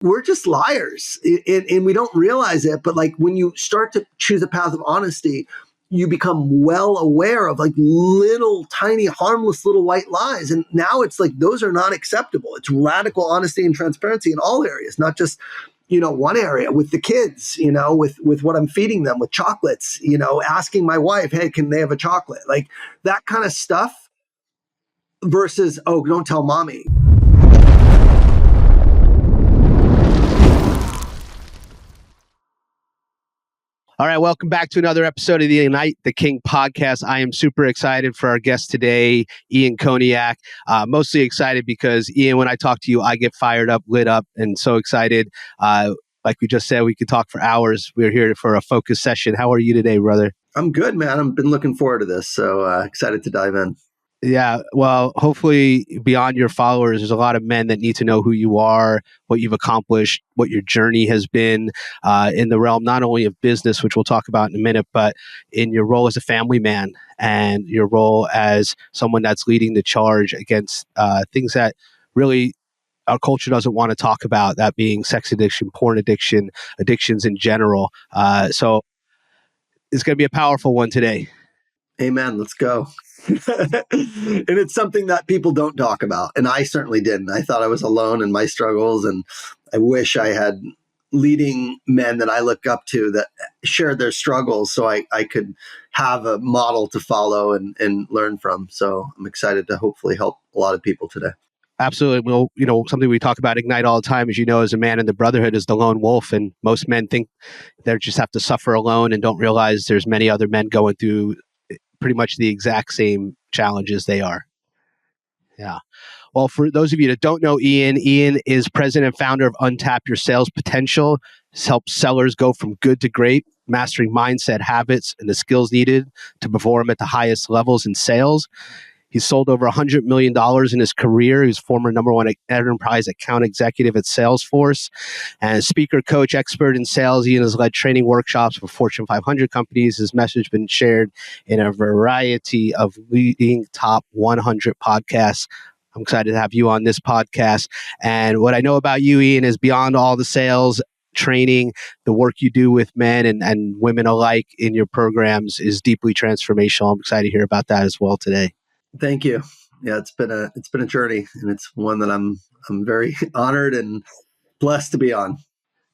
we're just liars, and we don't realize it. But like when you start to choose a path of honesty, you become well aware of like little tiny harmless little white lies. And now it's like those are not acceptable. It's radical honesty and transparency in all areas, not just one area with the kids, with what I'm feeding them, with chocolates, asking my wife, hey, can they have a chocolate? Like that kind of stuff versus, oh, don't tell mommy. All right, welcome back to another episode of the Ignite the King podcast. I am super excited for our guest today, Ian Koniak. Mostly excited because, Ian, when I talk to you, I get fired up, lit up, and so excited. Like we just said, we could talk for hours. We're here for a focus session. How are you today, brother? I'm good, man. I've been looking forward to this, so excited to dive in. Yeah, well, hopefully beyond your followers, there's a lot of men that need to know who you are, what you've accomplished, what your journey has been in the realm, not only of business, which we'll talk about in a minute, but in your role as a family man and your role as someone that's leading the charge against things that really our culture doesn't want to talk about, that being sex addiction, porn addiction, addictions in general. So it's going to be a powerful one today. Amen. Let's go. And it's something that people don't talk about. And I certainly didn't. I thought I was alone in my struggles. And I wish I had leading men that I look up to that shared their struggles so I could have a model to follow and learn from. So I'm excited to hopefully help a lot of people today. Absolutely. Well, something we talk about Ignite all the time, as you know, as a man in the brotherhood, is the lone wolf. And most men think they just have to suffer alone and don't realize there's many other men going through pretty much the exact same challenges they are. Yeah. Well, for those of you that don't know Ian is president and founder of Untap Your Sales Potential. This helps sellers go from good to great, mastering mindset, habits, and the skills needed to perform at the highest levels in sales. He's sold over $100 million in his career. He's former number one enterprise account executive at Salesforce. And speaker, coach, expert in sales. Ian has led training workshops for Fortune 500 companies. His message has been shared in a variety of leading top 100 podcasts. I'm excited to have you on this podcast. And what I know about you, Ian, is beyond all the sales, training, the work you do with men and women alike in your programs is deeply transformational. I'm excited to hear about that as well today. Thank you. Yeah, it's been a journey, and it's one that I'm very honored and blessed to be on.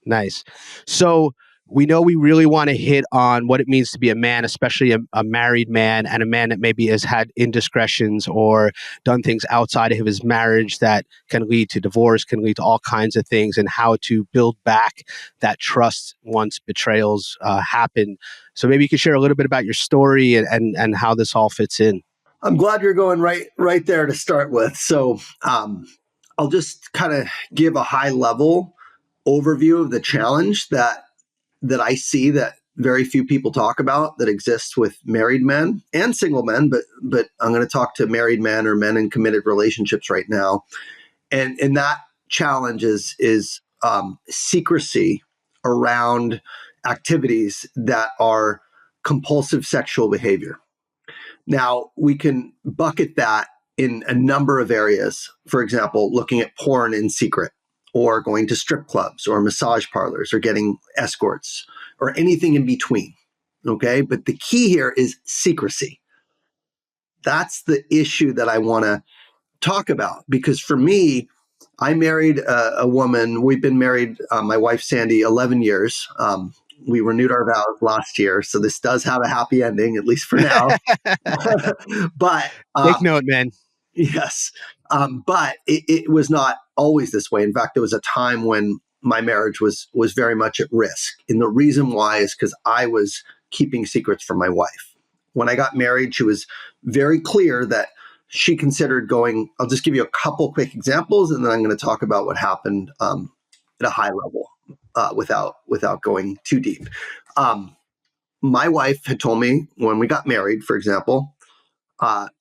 Nice. So we know we really want to hit on what it means to be a man, especially a married man and a man that maybe has had indiscretions or done things outside of his marriage that can lead to divorce, can lead to all kinds of things, and how to build back that trust once betrayals happen. So maybe you could share a little bit about your story and how this all fits in. I'm glad you're going right there to start with. So I'll just kind of give a high level overview of the challenge that I see that very few people talk about that exists with married men and single men, but I'm going to talk to married men or men in committed relationships right now. And that challenge is secrecy around activities that are compulsive sexual behavior. Now, we can bucket that in a number of areas. For example, looking at porn in secret, or going to strip clubs or massage parlors or getting escorts or anything in between. Okay. But the key here is secrecy. That's the issue that I want to talk about, because for me, I married a woman. We've been married, my wife, Sandy, 11 years. We renewed our vows last year. So this does have a happy ending, at least for now. But take note, man. Yes. But it was not always this way. In fact, there was a time when my marriage was very much at risk. And the reason why is because I was keeping secrets from my wife. When I got married, she was very clear that she considered going. I'll just give you a couple quick examples, and then I'm going to talk about what happened at a high level without going too deep. My wife had told me when we got married, for example,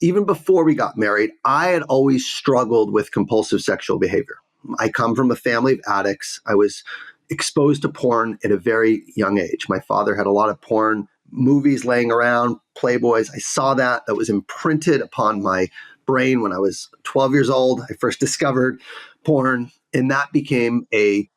even before we got married, I had always struggled with compulsive sexual behavior. I come from a family of addicts. I was exposed to porn at a very young age. My father had a lot of porn movies laying around, Playboys. I saw that. That was imprinted upon my brain when I was 12 years old. I first discovered porn, and that became a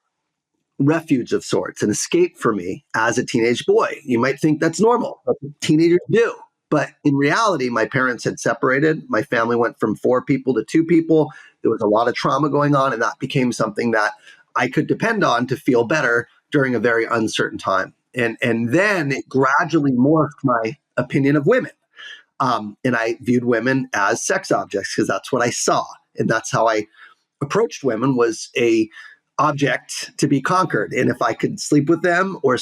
refuge of sorts, an escape for me as a teenage boy. You might think that's normal. Teenagers do. But in reality, my parents had separated. My family went from 4 people to 2 people. There was a lot of trauma going on, and that became something that I could depend on to feel better during a very uncertain time. And then it gradually morphed my opinion of women. And I viewed women as sex objects because that's what I saw. And that's how I approached women, was a object to be conquered. And if I could sleep with them or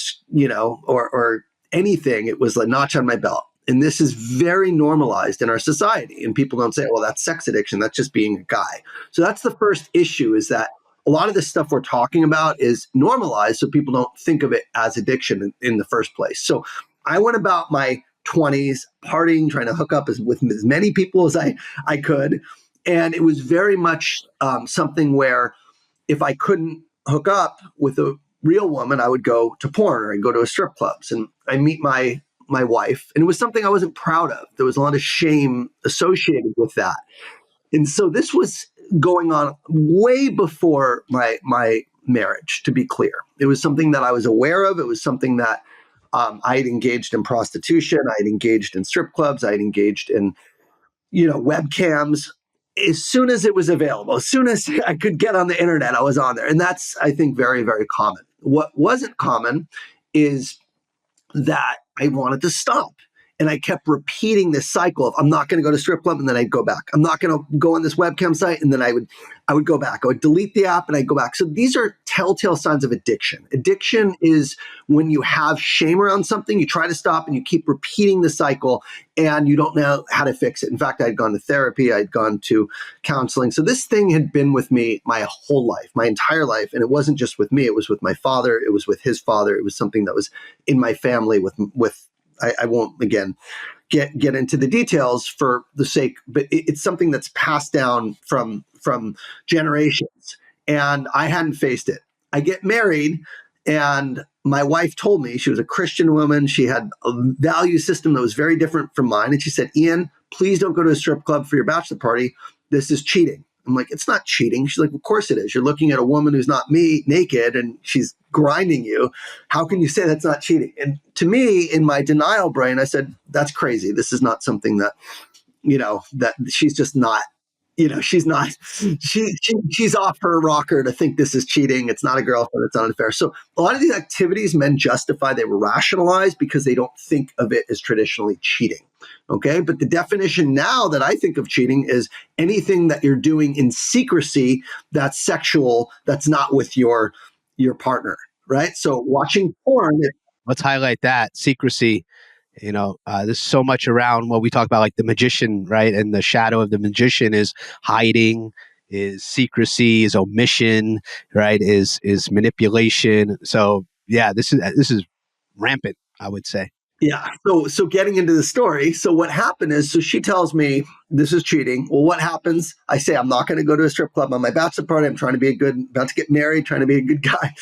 anything, it was a notch on my belt. And this is very normalized in our society. And people don't say, well, that's sex addiction. That's just being a guy. So that's the first issue, is that a lot of this stuff we're talking about is normalized, so people don't think of it as addiction in the first place. So I went about my 20s partying, trying to hook up with as many people as I could. And it was very much something where if I couldn't hook up with a real woman, I would go to porn or I'd go to strip clubs. And I meet my wife, and it was something I wasn't proud of. There was a lot of shame associated with that. And so this was going on way before my marriage, to be clear. It was something that I was aware of. It was something that I had engaged in prostitution. I had engaged in strip clubs. I had engaged in, webcams. As soon as it was available, as soon as I could get on the internet, I was on there. And that's, I think, very, very common. What wasn't common is that I wanted to stop. And I kept repeating this cycle of, I'm not going to go to strip club, and then I'd go back. I'm not going to go on this webcam site, and then I would go back. I would delete the app and I'd go back. So these are telltale signs of addiction. Addiction is when you have shame around something, you try to stop and you keep repeating the cycle and you don't know how to fix it. In fact, I'd gone to therapy, I'd gone to counseling. So this thing had been with me my whole life, my entire life. And it wasn't just with me, it was with my father, it was with his father. It was something that was in my family with I won't, again, get into the details for the sake, but it's something that's passed down from generations. And I hadn't faced it. I get married, and my wife told me, she was a Christian woman. She had a value system that was very different from mine. And she said, Ian, please don't go to a strip club for your bachelor party. This is cheating. I'm like, it's not cheating. She's like, of course it is. You're looking at a woman who's not me naked and she's grinding you. How can you say that's not cheating? And to me, in my denial brain, I said, that's crazy. This is not something that, that she's just not, she's not, she's off her rocker to think this is cheating. It's not a girlfriend. It's not an affair. So a lot of these activities men justify, they rationalize because they don't think of it as traditionally cheating. Okay. But the definition now that I think of cheating is anything that you're doing in secrecy that's sexual, that's not with your partner. Right. So watching porn. Let's highlight that secrecy. There's so much around what we talk about, like the magician, right? And the shadow of the magician is hiding, is secrecy, is omission, right? Is manipulation. So yeah, this is rampant, I would say. Yeah. So getting into the story. So what happened is, so she tells me this is cheating. Well, what happens? I say, I'm not going to go to a strip club on my bachelor party. I'm trying to be about to get married, trying to be a good guy.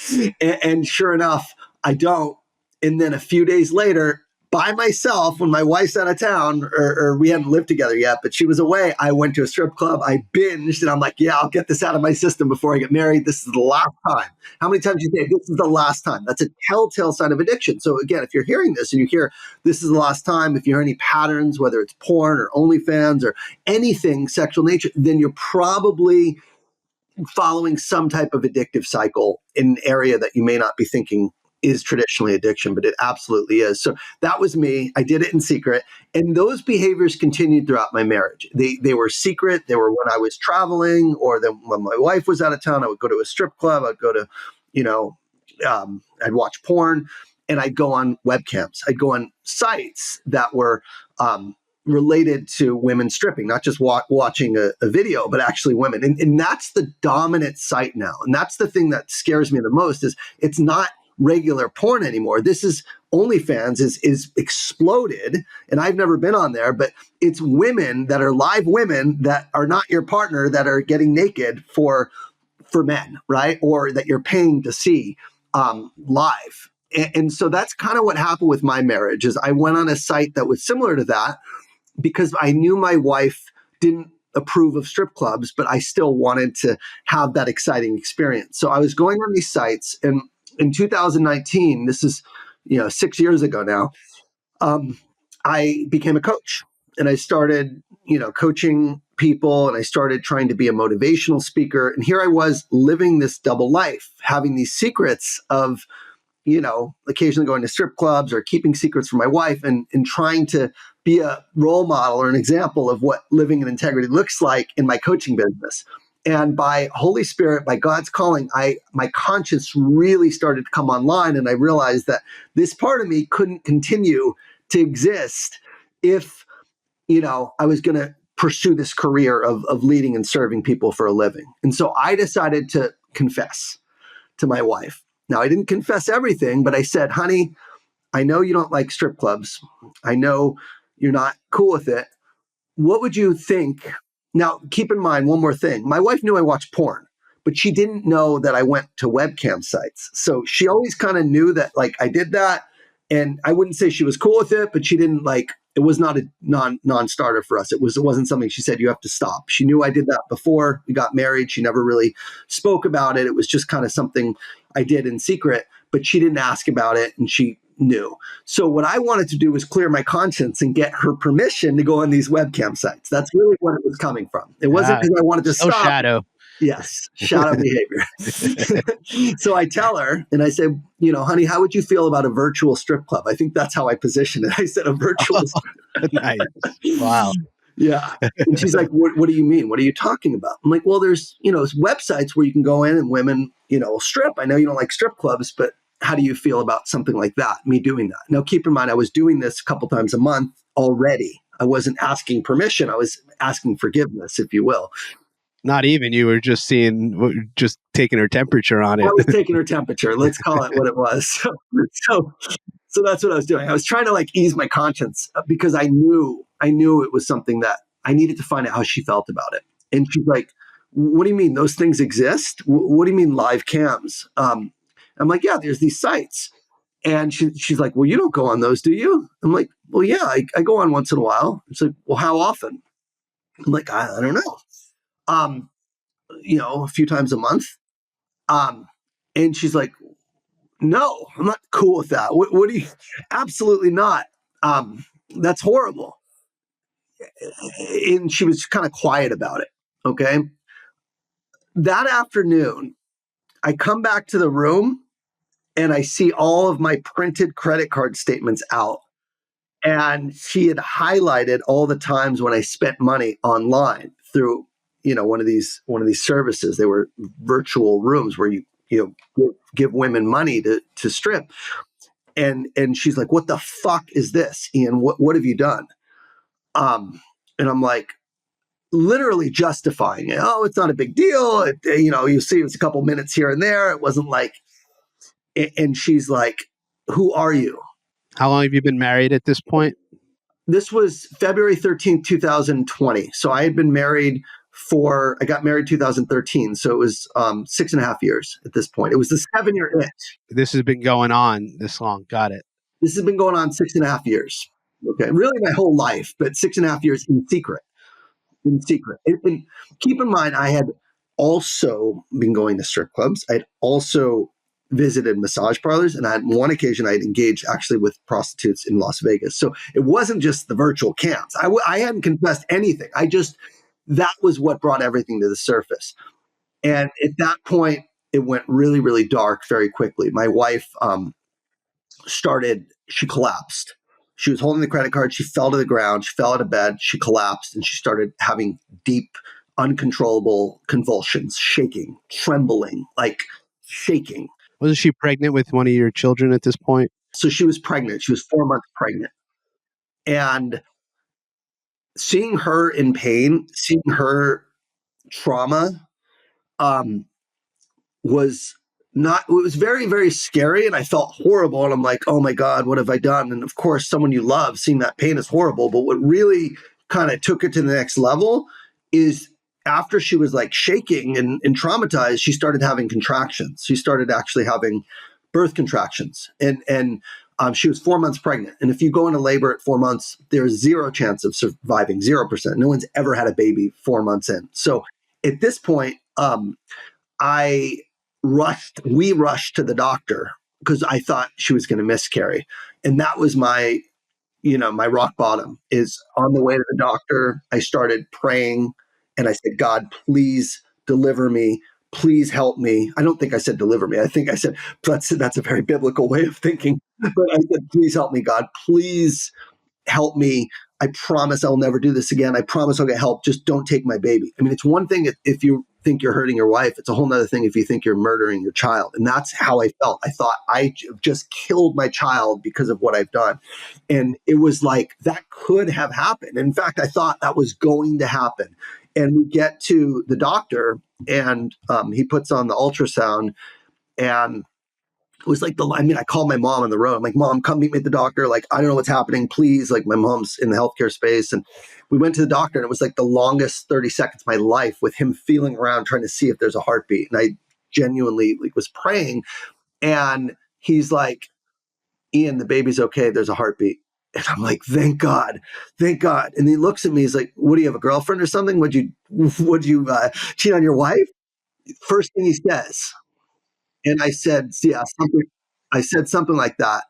And sure enough, I don't. And then a few days later, by myself, when my wife's out of town, or we hadn't lived together yet, but she was away, I went to a strip club. I binged, and I'm like, yeah, I'll get this out of my system before I get married. This is the last time. How many times do you say this is the last time? That's a telltale sign of addiction. So again, if you're hearing this and you hear this is the last time, if you hear any patterns, whether it's porn or OnlyFans or anything sexual nature, then you're probably following some type of addictive cycle in an area that you may not be thinking is traditionally addiction, but it absolutely is. So that was me. I did it in secret. And those behaviors continued throughout my marriage. They were secret. They were when I was traveling, or then when my wife was out of town, I would go to a strip club. I'd go to, I'd watch porn, and I'd go on webcams. I'd go on sites that were related to women stripping, not just watching a video, but actually women. And that's the dominant site now. And that's the thing that scares me the most, is it's not regular porn anymore. This is OnlyFans is exploded, and I've never been on there, but it's women that are live women that are not your partner that are getting naked for men, right? Or that you're paying to see live. And so that's kind of what happened with my marriage. Is I went on a site that was similar to that because I knew my wife didn't approve of strip clubs, but I still wanted to have that exciting experience. So I was going on these sites, and in 2019, this is 6 years ago now, I became a coach, and I started coaching people, and I started trying to be a motivational speaker. And here I was living this double life, having these secrets of occasionally going to strip clubs or keeping secrets from my wife, and trying to be a role model or an example of what living in integrity looks like in my coaching business. And by Holy Spirit, by God's calling, my conscience really started to come online, and I realized that this part of me couldn't continue to exist if I was going to pursue this career of leading and serving people for a living. And so I decided to confess to my wife. Now, I didn't confess everything, but I said, honey, I know you don't like strip clubs. I know you're not cool with it. What would you think? Now, keep in mind one more thing. My wife knew I watched porn, but she didn't know that I went to webcam sites. So she always kind of knew that I did that. And I wouldn't say she was cool with it, but she didn't it was not a non-starter for us. It wasn't something she said, you have to stop. She knew I did that before we got married. She never really spoke about it. It was just kind of something I did in secret, but she didn't ask about it, and she knew. So what I wanted to do was clear my conscience and get her permission to go on these webcam sites. That's really what it was coming from. It wasn't because I wanted to stop. Shadow. Yes, shadow behavior. So I tell her, and I say, honey, how would you feel about a virtual strip club? I think that's how I positioned it. I said a virtual. Nice. Wow. Yeah. And she's like, what do you mean? What are you talking about? I'm like, well, there's, websites where you can go in and women, will strip. I know you don't like strip clubs, but how do you feel about something like that? Me doing that. Now, keep in mind, I was doing this a couple times a month already. I wasn't asking permission. I was asking forgiveness, if you will. Not even, you were just taking her temperature on it. I was taking her temperature. Let's call it what it was. So that's what I was doing. I was trying to ease my conscience because I knew it was something that I needed to find out how she felt about it. And she's like, what do you mean those things exist? What do you mean live cams? I'm like, yeah, there's these sites. And she's like, well, you don't go on those, do you? I'm like, well, yeah, I go on once in a while. She's like, well, how often? I'm like, I don't know. A few times a month. And she's like, no, I'm not cool with that. What do you, absolutely not. That's horrible. And she was kind of quiet about it. Okay. That afternoon, I come back to the room and I see all of my printed credit card statements out. And she had highlighted all the times when I spent money online through, one of these services. They were virtual rooms where you give women money to strip. And she's like, what the fuck is this, Ian? What have you done? And I'm like, literally justifying it. Oh, it's not a big deal. You see, it was a couple minutes here and there. It wasn't like, and she's like, who are you? How long have you been married at this point? This was February 13th, 2020. So I had been married I got married 2013. So it was 6.5 years at this point. It was the 7-year itch. This has been going on this long. Got it. This has been going on 6.5 years. Okay. Really my whole life, but 6.5 years in secret. And keep in mind, I had also been going to strip clubs. I'd also visited massage parlors, and on one occasion I had engaged actually with prostitutes in Las Vegas. So it wasn't just the virtual camps. I hadn't confessed anything. That was what brought everything to the surface. And at that point, it went really, really dark very quickly. My wife she collapsed. She was holding the credit card. She fell to the ground. She fell out of bed. She collapsed, and she started having deep, uncontrollable convulsions, shaking, trembling, shaking. Wasn't she pregnant with one of your children at this point? So she was pregnant. She was 4 months pregnant. And seeing her in pain, seeing her trauma, was it was very, very scary, and I felt horrible. And I'm like, oh my God, what have I done? And of course, someone you love, seeing that pain is horrible. But what really kind of took it to the next level is after she was shaking and traumatized, she started having contractions. She started actually having birth contractions. And she was 4 months pregnant. And if you go into labor at 4 months, there's zero chance of surviving, 0%. No one's ever had a baby 4 months in. So at this point, I we rushed to the doctor because I thought she was going to miscarry. And that was my rock bottom. Is on the way to the doctor, I started praying and I said, God, please deliver me. Please help me. I don't think I said deliver me. I think I said, that's a very biblical way of thinking. But I said, please help me, God. Please help me. I promise I'll never do this again. I promise I'll get help. Just don't take my baby. I mean, it's one thing if you think you're hurting your wife. It's a whole nother thing if you think you're murdering your child. And that's how I felt. I thought I just killed my child because of what I've done. And it was like, that could have happened. In fact, I thought that was going to happen. And we get to the doctor and he puts on the ultrasound, and it was like I called my mom on the road. I'm like, Mom, come meet me at the doctor. Like, I don't know what's happening. Please. Like, my mom's in the healthcare space. And we went to the doctor, and it was like the longest 30 seconds of my life with him feeling around, trying to see if there's a heartbeat. And I genuinely was praying. And he's like, Ian, the baby's okay. There's a heartbeat. And I'm like, thank God, thank God. And he looks at me. He's like, what do you have, a girlfriend or something? Would you cheat on your wife? First thing he says. And I said, yeah, something. I said something like that.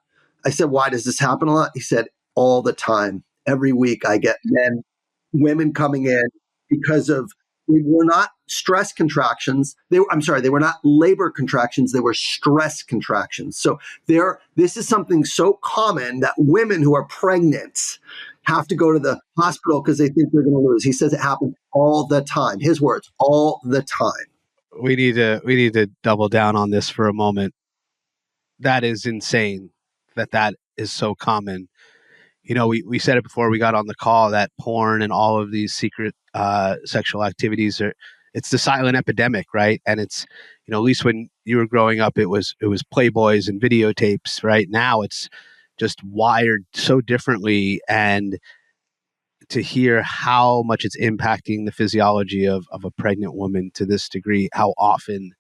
I said, why does this happen a lot? He said, all the time. Every week I get women coming in because of, they were not stress contractions. They were not labor contractions. They were stress contractions. So this is something so common that women who are pregnant have to go to the hospital because they think they're going to lose. He says it happens all the time. His words, all the time. We need to double down on this for a moment. That is insane that is so common. We said it before we got on the call, that porn and all of these secret sexual activities it's the silent epidemic, right? And it's, at least when you were growing up, it was Playboys and videotapes, right? Now it's just wired so differently. And to hear how much it's impacting the physiology of a pregnant woman to this degree, how often,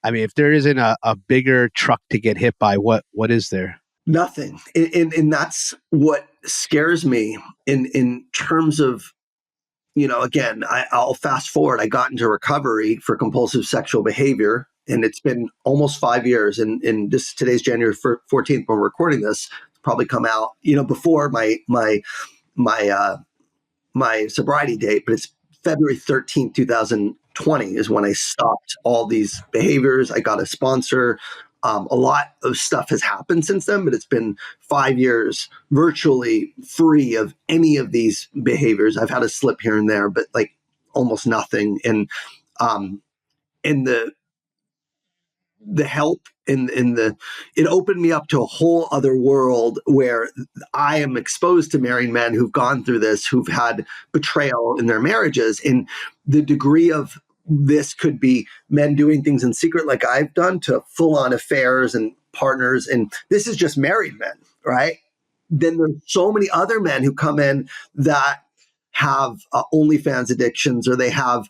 I mean, if there isn't a bigger truck to get hit by, what is there? Nothing. And that's what scares me in terms of, again, I'll fast forward. I got into recovery for compulsive sexual behavior, and it's been almost 5 years. And today's January 14th when we're recording this. It's probably come out, before my sobriety date, but it's February 13th, 2020 is when I stopped all these behaviors. I got a sponsor. A lot of stuff has happened since then, but it's been 5 years virtually free of any of these behaviors. I've had a slip here and there, but like almost nothing. And in the help it opened me up to a whole other world where I am exposed to married men who've gone through this, who've had betrayal in their marriages. And the degree of this could be men doing things in secret like I've done, to full on affairs and partners. And this is just married men, right? Then there's so many other men who come in that have OnlyFans addictions, or they have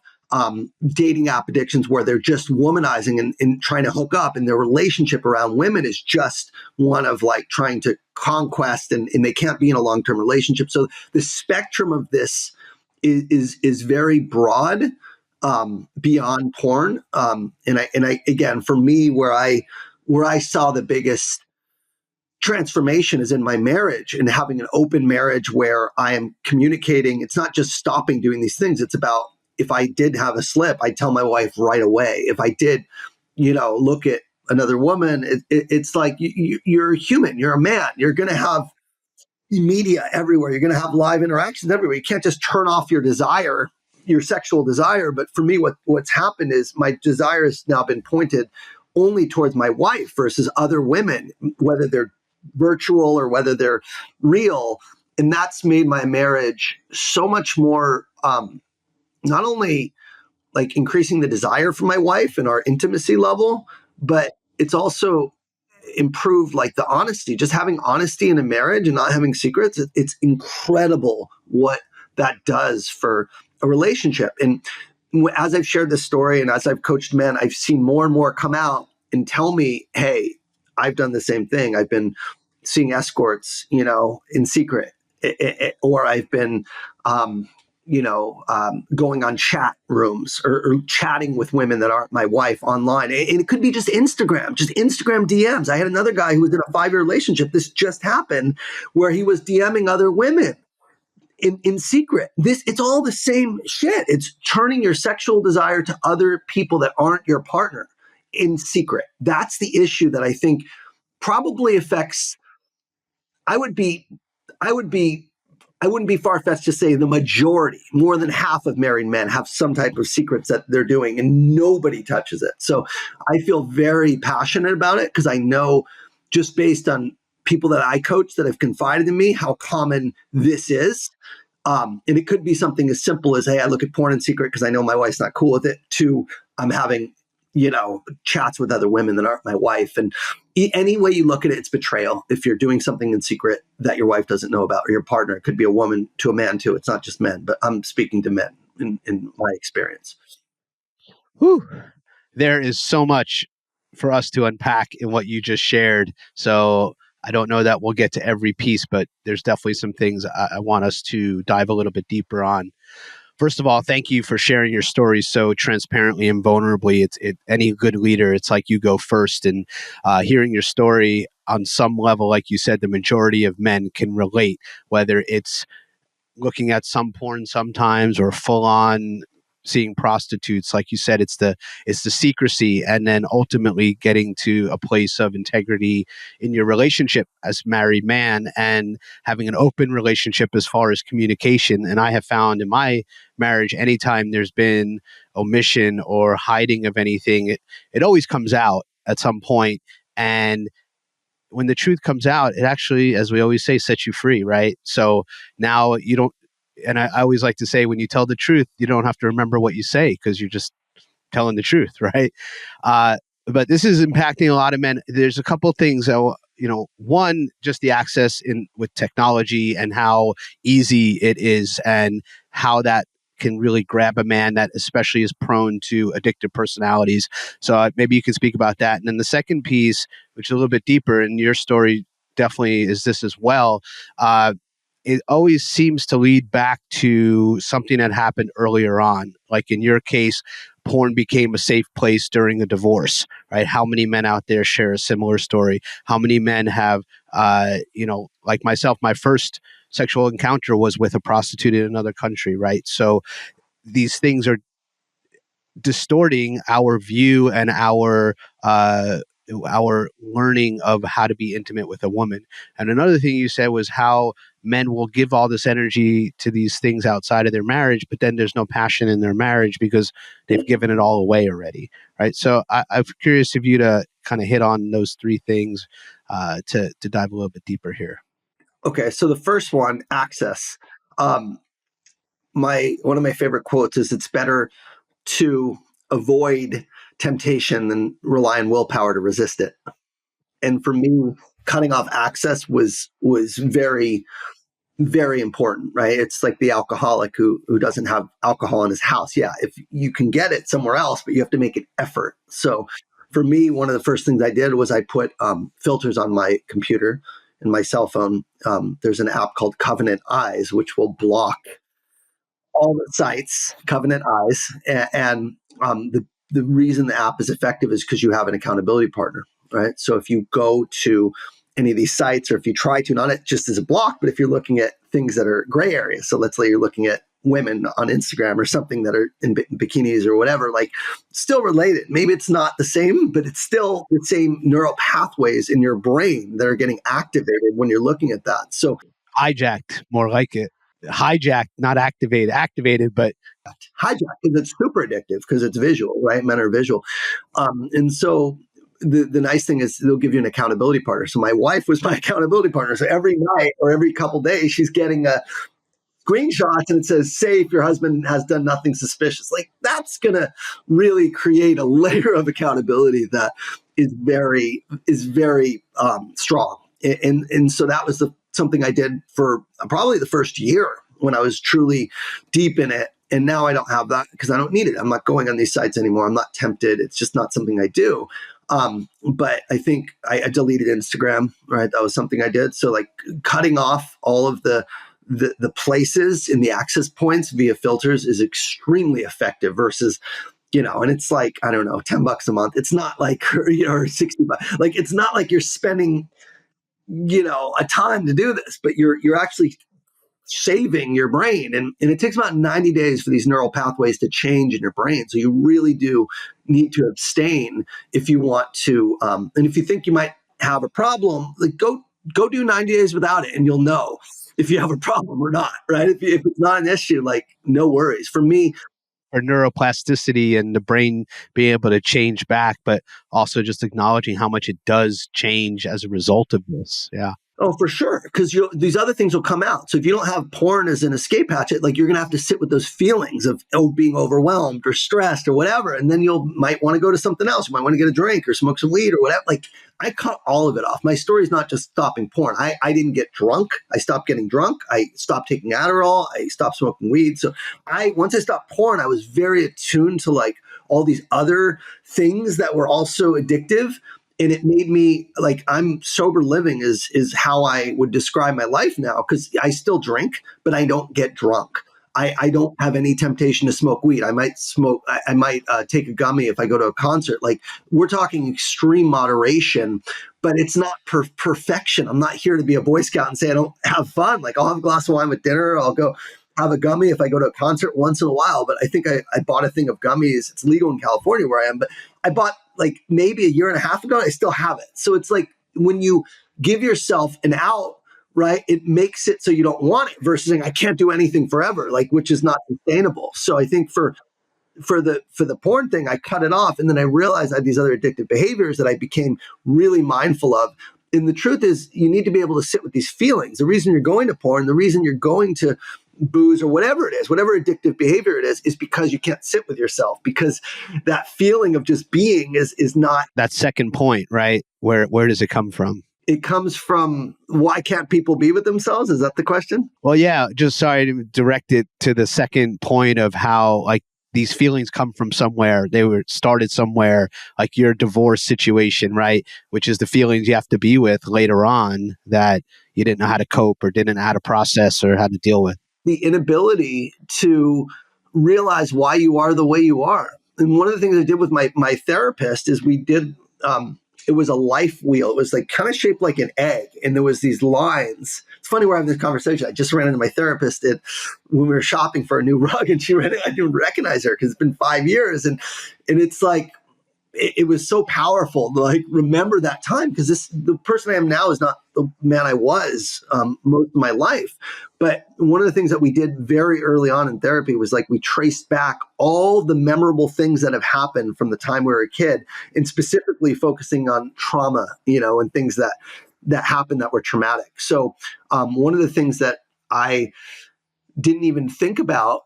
dating app addictions where they're just womanizing and trying to hook up, and their relationship around women is just one of like trying to conquest, and they can't be in a long-term relationship. So the spectrum of this is very broad, beyond porn. And I again, for me, where I saw the biggest transformation is in my marriage, and having an open marriage where I am communicating. It's not just stopping doing these things. It's about, if I did have a slip, I tell my wife right away. If I did, look at another woman, it's like you're human. You're a man. You're going to have media everywhere. You're going to have live interactions everywhere. You can't just turn off your desire, your sexual desire. But for me, what's happened is my desire has now been pointed only towards my wife versus other women, whether they're virtual or whether they're real. And that's made my marriage so much more, not only like increasing the desire for my wife and our intimacy level, but it's also improved like the honesty, just having honesty in a marriage and not having secrets. It's incredible what that does for a relationship. And as I've shared this story and as I've coached men, I've seen more and more come out and tell me, hey, I've done the same thing. I've been seeing escorts, in secret, or I've been going on chat rooms or chatting with women that aren't my wife online. And it could be just Instagram DMs. I had another guy who was in a 5-year relationship. This just happened where he was DMing other women in secret. It's all the same shit. It's turning your sexual desire to other people that aren't your partner in secret. That's the issue that I think probably affects, I would be I would be I wouldn't be far-fetched to say the majority, more than half of married men have some type of secrets that they're doing and nobody touches it. So I feel very passionate about it because I know, just based on people that I coach that have confided in me, how common this is. And it could be something as simple as, hey, I look at porn in secret because I know my wife's not cool with it, to I'm having, chats with other women that aren't my wife. And any way you look at it, it's betrayal. If you're doing something in secret that your wife doesn't know about, or your partner, it could be a woman to a man too. It's not just men, but I'm speaking to men in my experience. Whew. There is so much for us to unpack in what you just shared. So I don't know that we'll get to every piece, but there's definitely some things I want us to dive a little bit deeper on. First of all, thank you for sharing your story so transparently and vulnerably. Any good leader, it's like you go first. And hearing your story on some level, like you said, the majority of men can relate, whether it's looking at some porn sometimes or full on seeing prostitutes. Like you said, it's the secrecy, and then ultimately getting to a place of integrity in your relationship as married man and having an open relationship as far as communication. And I have found in my marriage, anytime there's been omission or hiding of anything, it always comes out at some point. And when the truth comes out, it actually, as we always say, sets you free, right? So now you don't, and I always like to say, when you tell the truth, you don't have to remember what you say because you're just telling the truth, right? But this is impacting a lot of men. There's a couple of things that, one, just the access in with technology and how easy it is and how that can really grab a man that especially is prone to addictive personalities. So maybe you can speak about that. And then the second piece, which is a little bit deeper, and your story definitely is this as well. It always seems to lead back to something that happened earlier on. Like in your case, porn became a safe place during a divorce, right? How many men out there share a similar story? How many men have, like myself, my first sexual encounter was with a prostitute in another country, right? So these things are distorting our view and our learning of how to be intimate with a woman. And another thing you said was how men will give all this energy to these things outside of their marriage, but then there's no passion in their marriage because they've given it all away already, right? So I'm curious of you to kind of hit on those three things to dive a little bit deeper here. Okay, so the first one, access. One of my favorite quotes is, "It's better to avoid temptation than rely on willpower to resist it." And for me, cutting off access was very, very important, right? It's like the alcoholic who doesn't have alcohol in his house. Yeah, if you can get it somewhere else, but you have to make an effort. So for me, one of the first things I did was I put filters on my computer and my cell phone. There's an app called Covenant Eyes, which will block all the sites, Covenant Eyes. And the reason the app is effective is because you have an accountability partner, right? So if you go to any of these sites, or if you try to, not just as a block, but if you're looking at things that are gray areas, so let's say you're looking at women on Instagram or something that are in bikinis or whatever, like still related. Maybe it's not the same, but it's still the same neural pathways in your brain that are getting activated when you're looking at that. So hijacked, more like it. Hijacked, not activated, but hijacked, because it's super addictive because it's visual, right? Men are visual. And so the nice thing is they'll give you an accountability partner. So my wife was my accountability partner. So every night or every couple days, she's getting a screenshot and it says, "Say if your husband has done nothing suspicious." Like that's going to really create a layer of accountability that is very strong. And so that was something I did for probably the first year when I was truly deep in it. And now I don't have that because I don't need it. I'm not going on these sites anymore. I'm not tempted. It's just not something I do. But I think I deleted Instagram, right? That was something I did. So like cutting off all of the the places in the access points via filters is extremely effective versus, and it's like, I don't know, $10 a month. It's not like, or 60 bucks. Like, it's not like you're spending, a ton to do this, but you're actually saving your brain. And it takes about 90 days for these neural pathways to change in your brain. So you really do need to abstain if you want to. And if you think you might have a problem, like go do 90 days without it and you'll know if you have a problem or not, right? If it's not an issue, like, no worries. For me, or neuroplasticity and the brain being able to change back, but also just acknowledging how much it does change as a result of this. Yeah. Oh, for sure. Because these other things will come out. So if you don't have porn as an escape hatch, like, you're going to have to sit with those feelings of being overwhelmed or stressed or whatever. And then might want to go to something else. You might want to get a drink or smoke some weed or whatever. Like, I cut all of it off. My story is not just stopping porn. I didn't get drunk. I stopped getting drunk. I stopped taking Adderall. I stopped smoking weed. So once I stopped porn, I was very attuned to like all these other things that were also addictive. And it made me like, I'm sober living is how I would describe my life now, because I still drink, but I don't get drunk. I don't have any temptation to smoke weed. I might smoke. I might take a gummy if I go to a concert. Like, we're talking extreme moderation, but it's not perfection. I'm not here to be a Boy Scout and say I don't have fun. Like, I'll have a glass of wine with dinner. I'll go have a gummy if I go to a concert once in a while. But I think I bought a thing of gummies. It's legal in California where I am, but I bought like maybe a year and a half ago. I still have it. So it's like, when you give yourself an out, right, it makes it so you don't want it versus saying I can't do anything forever, like, which is not sustainable. So I think for the porn thing, I cut it off. And then I realized I had these other addictive behaviors that I became really mindful of. And the truth is, you need to be able to sit with these feelings. The reason you're going to porn, the reason you're going to booze or whatever it is, whatever addictive behavior it is because you can't sit with yourself, because that feeling of just being is not. That second point, right? Where does it come from? It comes from, why can't people be with themselves? Is that the question? Well, yeah, just sorry to direct it to the second point of how, like, these feelings come from somewhere. They were started somewhere, like your divorce situation, right? Which is the feelings you have to be with later on that you didn't know how to cope or didn't know how to process or how to deal with. The inability to realize why you are the way you are. And one of the things I did with my therapist is we did, it was a life wheel. It was like kind of shaped like an egg. And there was these lines. It's funny we're having this conversation. I just ran into my therapist when we were shopping for a new rug, and I didn't recognize her because it's been 5 years. And it's like, it was so powerful to like remember that time, because the person I am now is not the man I was most of my life. But one of the things that we did very early on in therapy was like, we traced back all the memorable things that have happened from the time we were a kid, and specifically focusing on trauma, and things that happened that were traumatic. So one of the things that I didn't even think about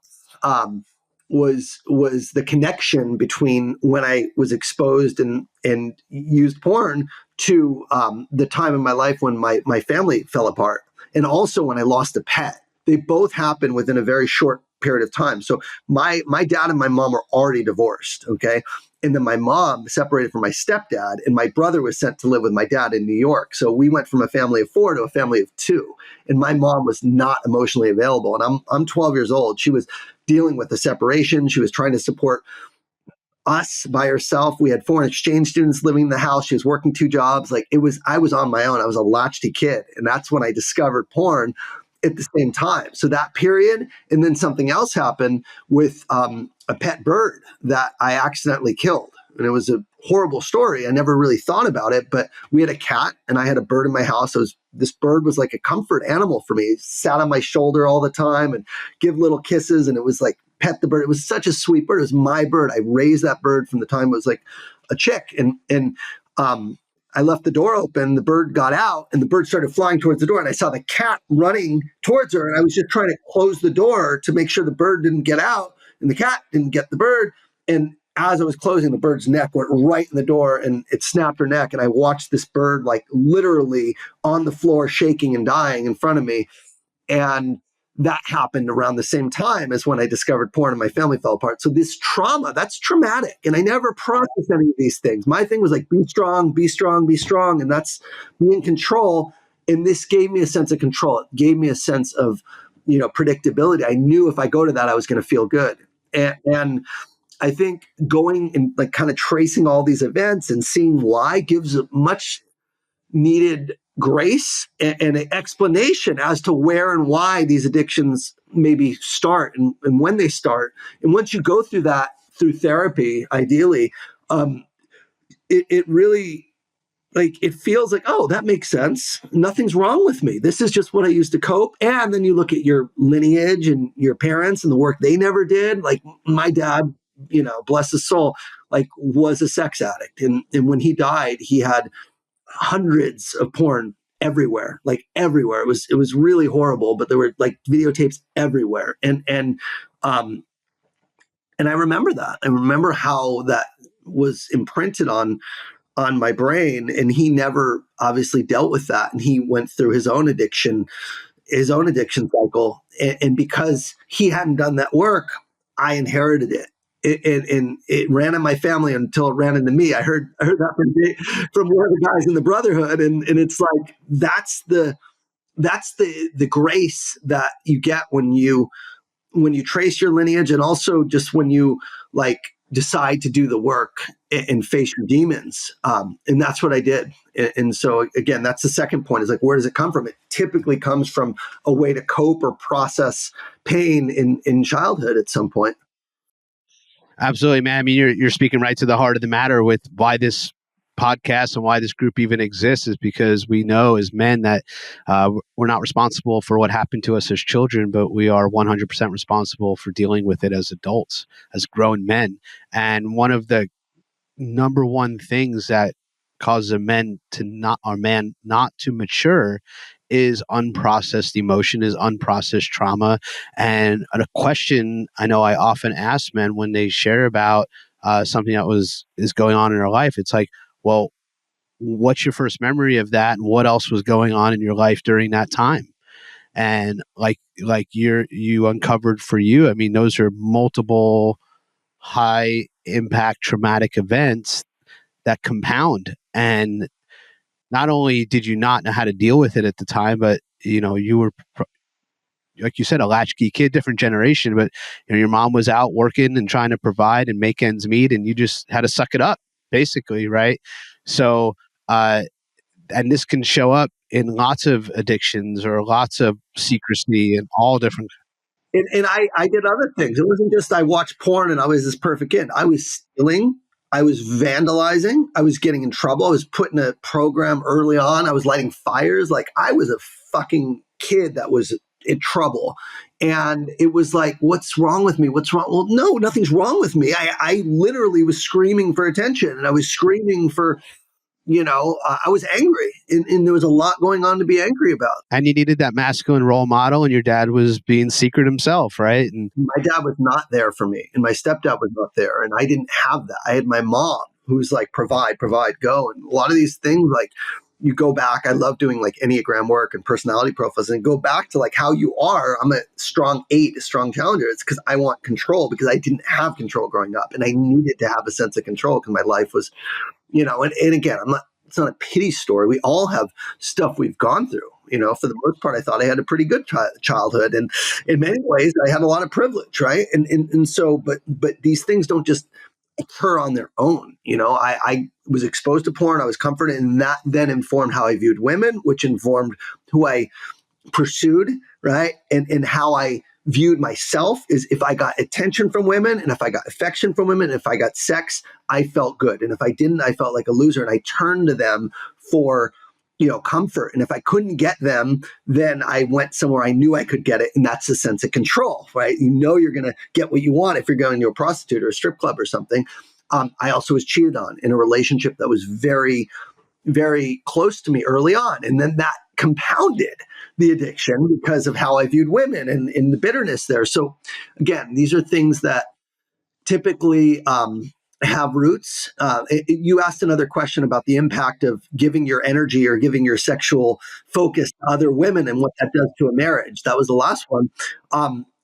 was the connection between when I was exposed and used porn to the time in my life when my family fell apart, and also when I lost a pet. They both happened within a very short period of time. So my dad and my mom were already divorced, okay? And then my mom separated from my stepdad, and my brother was sent to live with my dad in New York. So we went from a family of 4 to a family of 2. And my mom was not emotionally available. And I'm 12 years old. She was dealing with the separation. She was trying to support us by herself. We had foreign exchange students living in the house. She was working 2 jobs. Like, I was on my own. I was a latchkey kid. And that's when I discovered porn at the same time. So that period, and then something else happened with a pet bird that I accidentally killed. And it was a horrible story. I never really thought about it, but we had a cat and I had a bird in my house. This bird was like a comfort animal for me. It sat on my shoulder all the time and give little kisses. And it was like, pet the bird. It was such a sweet bird. It was my bird. I raised that bird from the time it was like a chick. And I left the door open. The bird got out and the bird started flying towards the door. And I saw the cat running towards her. And I was just trying to close the door to make sure the bird didn't get out and the cat didn't get the bird. And as I was closing, the bird's neck went right in the door and it snapped her neck. And I watched this bird like literally on the floor, shaking and dying in front of me. And that happened around the same time as when I discovered porn and my family fell apart. So this trauma, that's traumatic. And I never processed any of these things. My thing was like, be strong, be strong, be strong. And that's be in control. And this gave me a sense of control. It gave me a sense of predictability. I knew if I go to that, I was going to feel good. And I think going and like kind of tracing all these events and seeing why gives a much needed grace and an explanation as to where and why these addictions maybe start and when they start. And once you go through that through therapy, ideally, it really, like, it feels like, oh, that makes sense. Nothing's wrong with me. This is just what I used to cope. And then you look at your lineage and your parents and the work they never did. Like my dad, bless his soul, like was a sex addict. And when he died, he had hundreds of porn everywhere, like everywhere. It was really horrible, but there were like videotapes everywhere. And I remember that. I remember how that was imprinted on my brain, and he never obviously dealt with that, and he went through his own addiction cycle, and because he hadn't done that work, I inherited it. And it ran in my family until it ran into me. I heard that from one of the guys in the Brotherhood, and it's like that's the grace that you get when you trace your lineage, and also just when you like decide to do the work and face your demons. And that's what I did. And so again, that's the second point, is like, where does it come from? It typically comes from a way to cope or process pain in childhood at some point. Absolutely, man. I mean, you're speaking right to the heart of the matter with why this podcast and why this group even exists, is because we know as men that we're not responsible for what happened to us as children, but we are 100% responsible for dealing with it as adults, as grown men. And one of the number one things that causes a man not to mature is unprocessed emotion, is unprocessed trauma. And a question I know I often ask men when they share about something that is going on in their life, it's like, well, what's your first memory of that, and what else was going on in your life during that time? And like you uncovered for you, I mean, those are multiple high impact traumatic events that compound. And not only did you not know how to deal with it at the time, but you were, like you said, a latchkey kid, different generation, but your mom was out working and trying to provide and make ends meet, and you just had to suck it up, basically, right? So and this can show up in lots of addictions or lots of secrecy and all different. And I did other things. It wasn't just I watched porn and I was this perfect kid. I was stealing. I was vandalizing. I was getting in trouble. I was putting a program early on. I was lighting fires. Like, I was a fucking kid that was in trouble. And it was like, what's wrong with me? What's wrong? Well, no, nothing's wrong with me. I literally was screaming for attention, and I was screaming for, I was angry, and there was a lot going on to be angry about. And you needed that masculine role model, and your dad was being secret himself, right? And my dad was not there for me, and my stepdad was not there, and I didn't have that. I had my mom, who's like, provide, go. And a lot of these things, like, you go back, I love doing like Enneagram work and personality profiles, and go back to like how you are. I'm a strong 8, a strong challenger. It's because I want control, because I didn't have control growing up, and I needed to have a sense of control because my life was, and again, it's not a pity story. We all have stuff we've gone through. For the most part, I thought I had a pretty good childhood, and in many ways, I had a lot of privilege, right? And so, but these things don't just occur on their own. I was exposed to porn. I was comforted, and that then informed how I viewed women, which informed who I pursued, right? And how I viewed myself is, if I got attention from women, and if I got affection from women, and if I got sex, I felt good. And if I didn't, I felt like a loser, and I turned to them for, comfort. And if I couldn't get them, then I went somewhere I knew I could get it. And that's a sense of control, right? You're going to get what you want if you're going to a prostitute or a strip club or something. I also was cheated on in a relationship that was very, very close to me early on. And then that compounded the addiction because of how I viewed women and the bitterness there. So again, these are things that typically have roots. You asked another question about the impact of giving your energy or giving your sexual focus to other women and what that does to a marriage. That was the last one.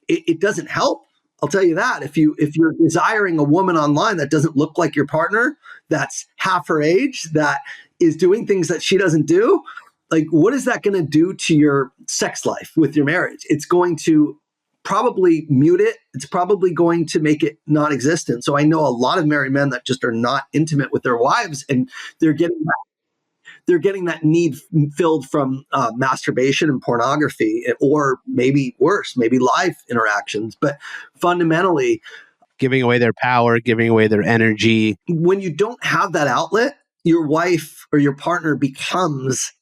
It doesn't help. I'll tell you that. If you're desiring a woman online that doesn't look like your partner, that's half her age, that is doing things that she doesn't do, like, what is that going to do to your sex life with your marriage? It's going to probably mute it. It's probably going to make it non-existent. So I know a lot of married men that just are not intimate with their wives, and they're getting that need filled from masturbation and pornography, or maybe worse, maybe live interactions. But fundamentally, giving away their power, giving away their energy. when you don't have that outlet, your wife or your partner becomes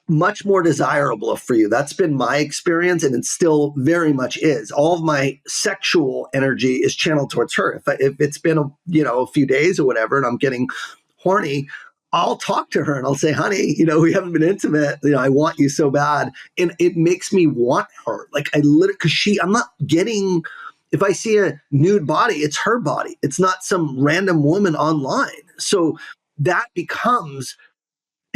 much more desirable for you. That's been my experience, and it still very much is. All of my sexual energy is channeled towards her. If it's been a few days or whatever, and I'm getting horny, I'll talk to her and I'll say, honey, we haven't been intimate. I want you so bad. And it makes me want her. Like, I literally, because I'm not getting, if I see a nude body, it's her body. It's not some random woman online. So that becomes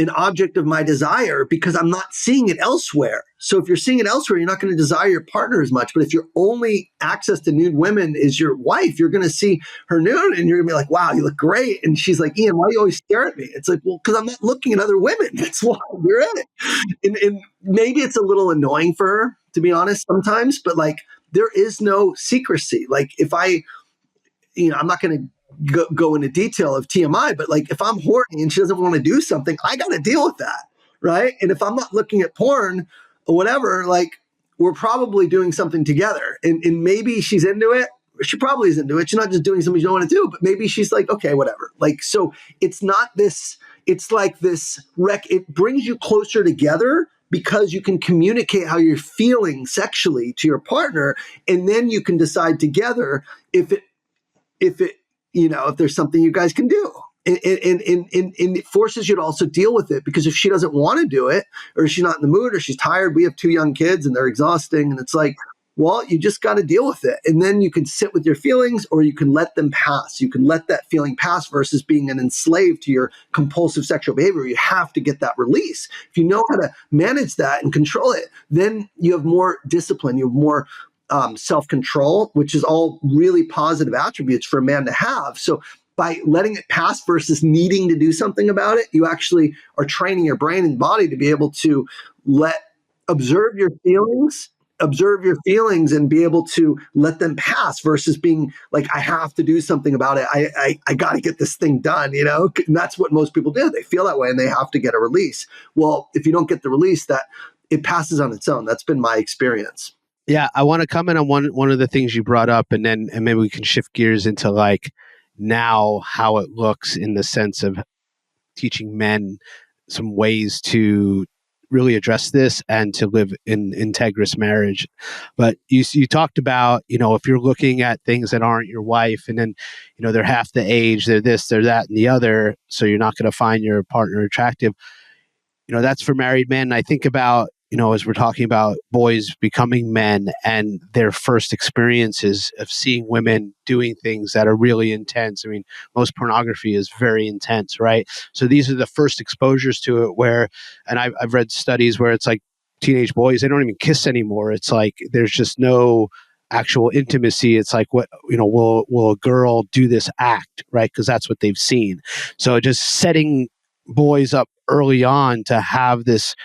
an object of my desire because I'm not seeing it elsewhere. So if you're seeing it elsewhere, you're not going to desire your partner as much. But if your only access to nude women is your wife, you're going to see her nude and you're going to be like, wow, you look great. And she's like, Ian, why do you always stare at me? It's like, well, because I'm not looking at other women. That's why we're in it. And maybe it's a little annoying for her, to be honest, sometimes, but like, there is no secrecy. Like, if I'm not going to go into detail of TMI, but like, if I'm horny and she doesn't want to do something, I got to deal with that, right? And if I'm not looking at porn or whatever, like, we're probably doing something together, and maybe she's into it. She probably is into it. She's not just doing something you don't want to do, but maybe she's like, okay, whatever. Like, so it's not this. It's like this It brings you closer together because you can communicate how you're feeling sexually to your partner, and then you can decide together if there's something you guys can do. And it forces you to also deal with it, because if she doesn't want to do it, or she's not in the mood, or she's tired, we have 2 young kids and they're exhausting, and it's like, well, you just got to deal with it. And then you can sit with your feelings, or you can let them pass. You can let that feeling pass versus being an enslaved to your compulsive sexual behavior. You have to get that release. If you know how to manage that and control it, then you have more discipline, you have more self-control, which is all really positive attributes for a man to have. So by letting it pass versus needing to do something about it, you actually are training your brain and body to be able to observe your feelings and be able to let them pass versus being like, I have to do something about it. I got to get this thing done, And that's what most people do. They feel that way and they have to get a release. Well, if you don't get the release, that it passes on its own. That's been my experience. Yeah, I want to comment on one of the things you brought up, and maybe we can shift gears into like now how it looks in the sense of teaching men some ways to really address this and to live in integrous marriage. But you talked about, if you're looking at things that aren't your wife, and then, they're half the age, they're this, they're that, and the other, so you're not going to find your partner attractive. That's for married men. I think about, as we're talking about boys becoming men and their first experiences of seeing women doing things that are really intense. I mean, most pornography is very intense, right? So these are the first exposures to it and I've read studies where it's like teenage boys, they don't even kiss anymore. It's like, there's just no actual intimacy. It's like, what, will a girl do this act, right? Because that's what they've seen. So just setting boys up early on to have this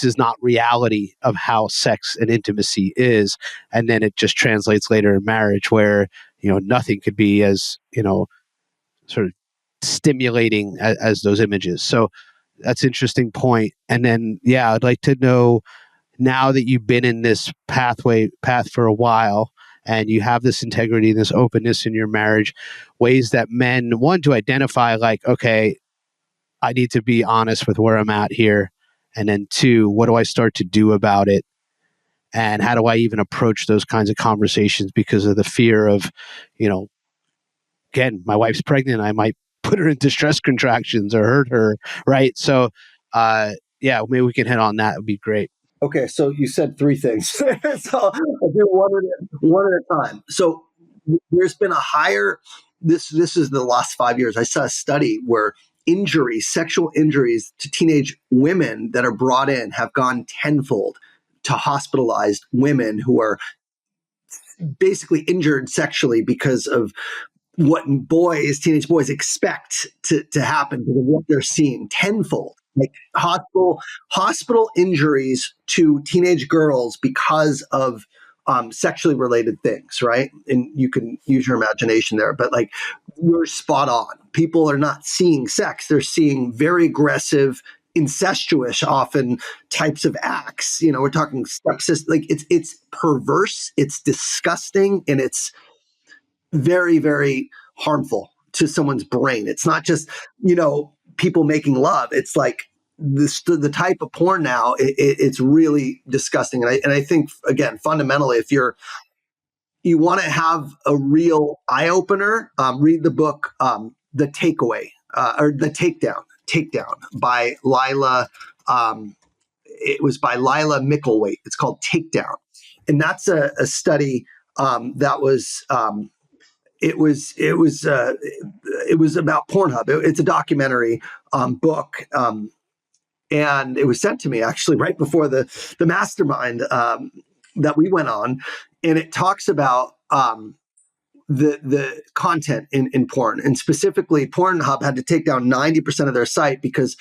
is not reality of how sex and intimacy is. And then it just translates later in marriage where, nothing could be as, sort of stimulating as those images. So that's an interesting point. And then, yeah, I'd like to know, now that you've been in this path for a while, and you have this integrity, this openness in your marriage, ways that men, one, to identify like, okay, I need to be honest with where I'm at here. And then 2, what do I start to do about it? And how do I even approach those kinds of conversations because of the fear of, again, my wife's pregnant. I might put her in distress contractions or hurt her. Right. So, yeah, maybe we can hit on that. It would be great. Okay. So you said 3 things. So I'll do one at a time. So there's been a higher, this is the last 5 years. I saw a study where sexual injuries to teenage women that are brought in have gone tenfold to hospitalized women who are basically injured sexually because of what boys, teenage boys, expect to happen because of what they're seeing tenfold. Like hospital injuries to teenage girls because of sexually related things, right? And you can use your imagination there, but like you're spot on. People are not seeing sex; they're seeing very aggressive, incestuous, often types of acts. You know, we're talking stepsister. Like it's perverse, it's disgusting, and it's very, very harmful to someone's brain. It's not just, people making love. It's like the type of porn now, it's really disgusting. And I think, again, fundamentally, if you want to have a real eye opener, read the book, The Takeaway, or The Takedown by Lila. It was by Lila Micklethwaite. It's called Takedown. And that's a study that was, it was about Pornhub. It's a documentary book, and it was sent to me actually right before the mastermind that we went on, and it talks about the content in porn, and specifically Pornhub had to take down 90% of their site because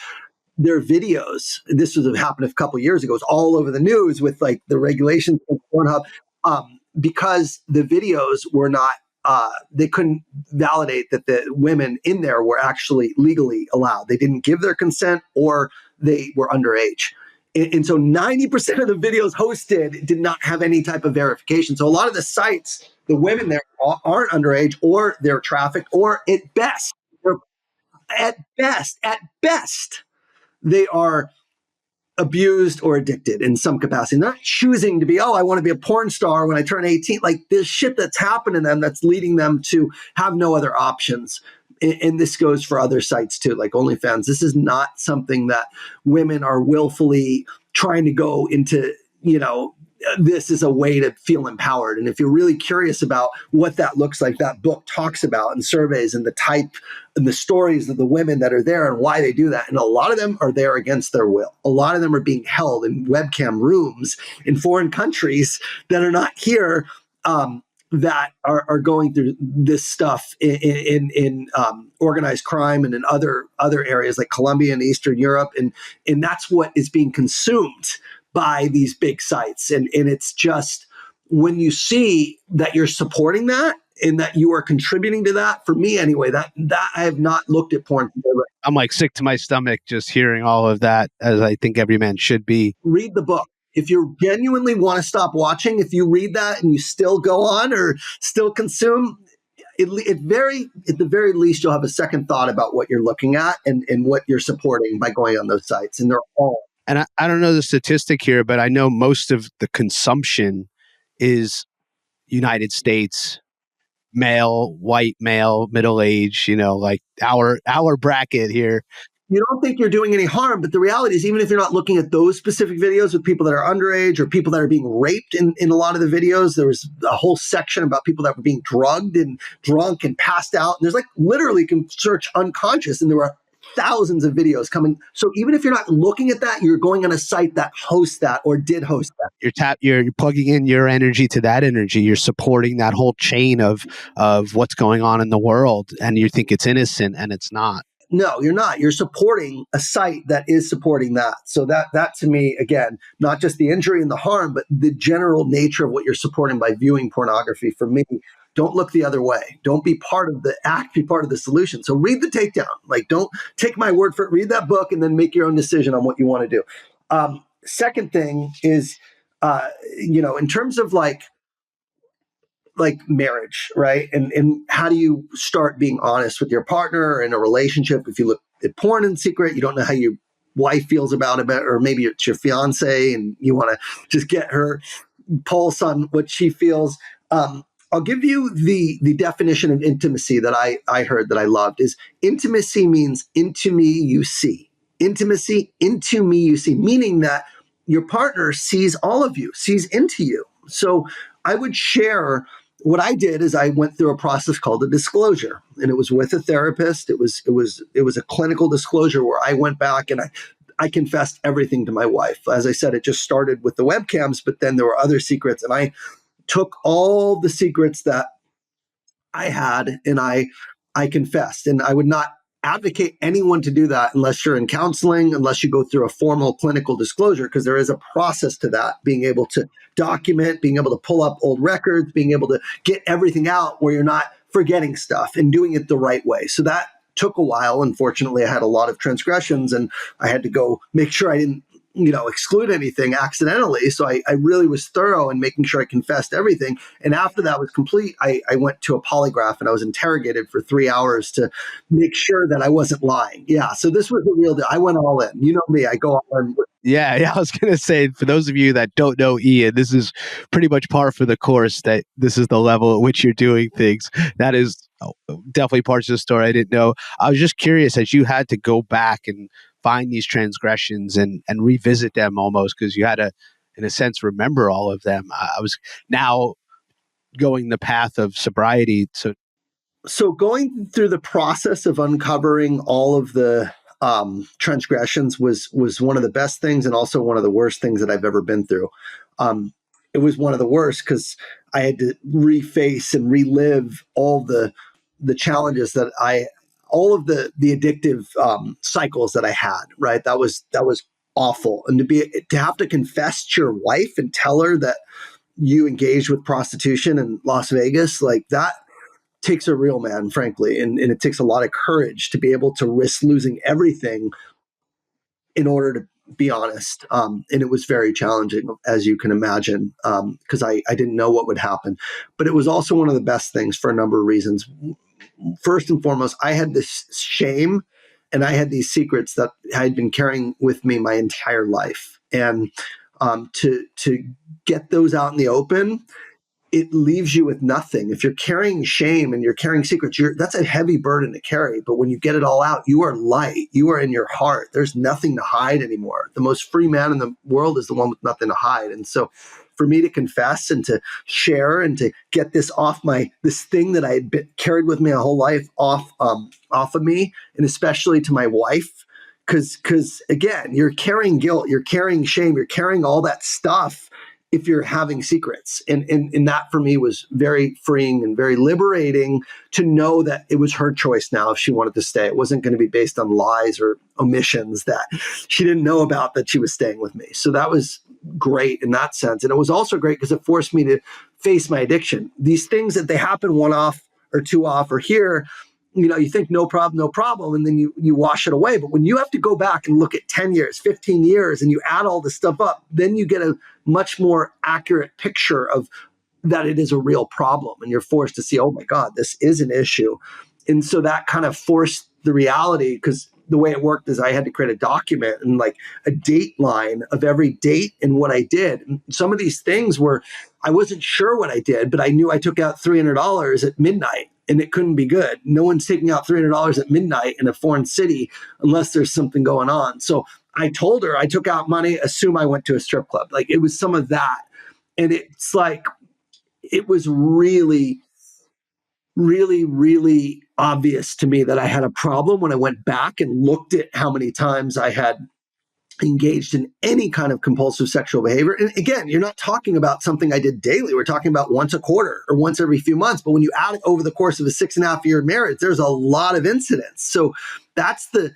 their videos. This was happened a couple of years ago. It was all over the news with like the regulations of Pornhub, because the videos were not. They couldn't validate that the women in there were actually legally allowed. They didn't give their consent, or they were underage. And so 90% of the videos hosted did not have any type of verification. So a lot of the sites, the women there aren't underage, or they're trafficked, or at best, they are abused or addicted in some capacity. They're not choosing to be, I want to be a porn star when I turn 18. Like this shit that's happened to them that's leading them to have no other options. And this goes for other sites too, like OnlyFans. This is not something that women are willfully trying to go into, this is a way to feel empowered. And if you're really curious about what that looks like, that book talks about, and surveys, and the type and the stories of the women that are there and why they do that. And a lot of them are there against their will. A lot of them are being held in webcam rooms in foreign countries that are not here, that are going through this stuff in organized crime and in other areas like Colombia and Eastern Europe. And that's what is being consumed by these big sites. And it's just, when you see that you're supporting that and that you are contributing to that, for me anyway, that I have not looked at porn. I'm like sick to my stomach just hearing all of that, as I think every man should be. Read the book. If you genuinely want to stop watching, if you read that and you still go on or still consume, at the very least, you'll have a second thought about what you're looking at and what you're supporting by going on those sites. And they're all. And I don't know the statistic here, but I know most of the consumption is United States, male, white male, middle age, like our bracket here. You don't think you're doing any harm, but the reality is, even if you're not looking at those specific videos with people that are underage or people that are being raped in a lot of the videos, there was a whole section about people that were being drugged and drunk and passed out. And there's like literally, you can search unconscious, and there were thousands of videos coming. So even if you're not looking at that, you're going on a site that hosts that or did host that. You're plugging in your energy to that energy. You're supporting that whole chain of what's going on in the world, and you think it's innocent, and it's not. No, you're not. You're supporting a site that is supporting that. So that to me, again, not just the injury and the harm, but the general nature of what you're supporting by viewing pornography. For me, don't look the other way. Don't be part of the act, be part of the solution. So read The Takedown. Like, don't take my word for it. Read that book and then make your own decision on what you want to do. Second thing is, in terms of like marriage, right? And how do you start being honest with your partner in a relationship? If you look at porn in secret, you don't know how your wife feels about it, or maybe it's your fiance and you want to just get her pulse on what she feels. I'll give you the definition of intimacy that I heard that I loved is intimacy means into me you see. Intimacy, into me you see, meaning that your partner sees all of you, sees into you. So I would share what I did is I went through a process called a disclosure, and it was with a therapist. It was a clinical disclosure where I went back and I confessed everything to my wife. As I said, it just started with the webcams, but then there were other secrets, and I took all the secrets that I had, and I confessed, and I would not advocate anyone to do that unless you're in counseling, unless you go through a formal clinical disclosure, because there is a process to that, being able to document, being able to pull up old records, being able to get everything out where you're not forgetting stuff and doing it the right way. So that took a while. Unfortunately, I had a lot of transgressions, and I had to go make sure I didn't exclude anything accidentally. So I really was thorough in making sure I confessed everything. And after that was complete, I went to a polygraph and I was interrogated for 3 hours to make sure that I wasn't lying. Yeah. So this was the real deal. I went all in. You know me, I go all in. Yeah. I was going to say, for those of you that don't know Ian, this is pretty much par for the course, that this is the level at which you're doing things. That is definitely parts of the story I didn't know. I was just curious, as you had to go back and find these transgressions and revisit them almost, because you had to, in a sense, remember all of them. I was now going the path of sobriety. So going through the process of uncovering all of the transgressions was one of the best things, and also one of the worst things that I've ever been through. It was one of the worst because I had to reface and relive all the challenges that all of the addictive cycles that I had. Right, that was awful, and to have to confess to your wife and tell her that you engaged with prostitution in Las Vegas, like that takes a real man, frankly, and it takes a lot of courage to be able to risk losing everything in order to be honest. And it was very challenging, as you can imagine, because I didn't know what would happen. But it was also one of the best things for a number of reasons. First and foremost, I had this shame and I had these secrets that I had been carrying with me my entire life. And to get those out in the open, it leaves you with nothing. If you're carrying shame and you're carrying secrets, that's a heavy burden to carry. But when you get it all out, you are light. You are in your heart. There's nothing to hide anymore. The most free man in the world is the one with nothing to hide. And so for me to confess and to share and to get this off this thing that I had carried with me a whole life off of me, and especially to my wife, because again, you're carrying guilt, you're carrying shame, you're carrying all that stuff if you're having secrets. And that for me was very freeing and very liberating to know that it was her choice now if she wanted to stay. It wasn't going to be based on lies or omissions that she didn't know about that she was staying with me. So that was great in that sense. And it was also great because it forced me to face my addiction. These things that they happen one off or two off or here, you think no problem, and then you wash it away. But when you have to go back and look at 10 years, 15 years, and you add all this stuff up, then you get a much more accurate picture of that it is a real problem. And you're forced to see, oh my God, this is an issue. And so that kind of forced the reality, because the way it worked is I had to create a document and like a date line of every date and what I did. And some of these things were, I wasn't sure what I did, but I knew I took out $300 at midnight. And it couldn't be good. No one's taking out $300 at midnight in a foreign city unless there's something going on. So I told her I took out money, assume I went to a strip club. Like it was some of that. And it's like, it was really, really, really obvious to me that I had a problem when I went back and looked at how many times I had engaged in any kind of compulsive sexual behavior. And again, you're not talking about something I did daily. We're talking about once a quarter or once every few months. But when you add it over the course of a 6.5-year marriage, there's a lot of incidents. So that's the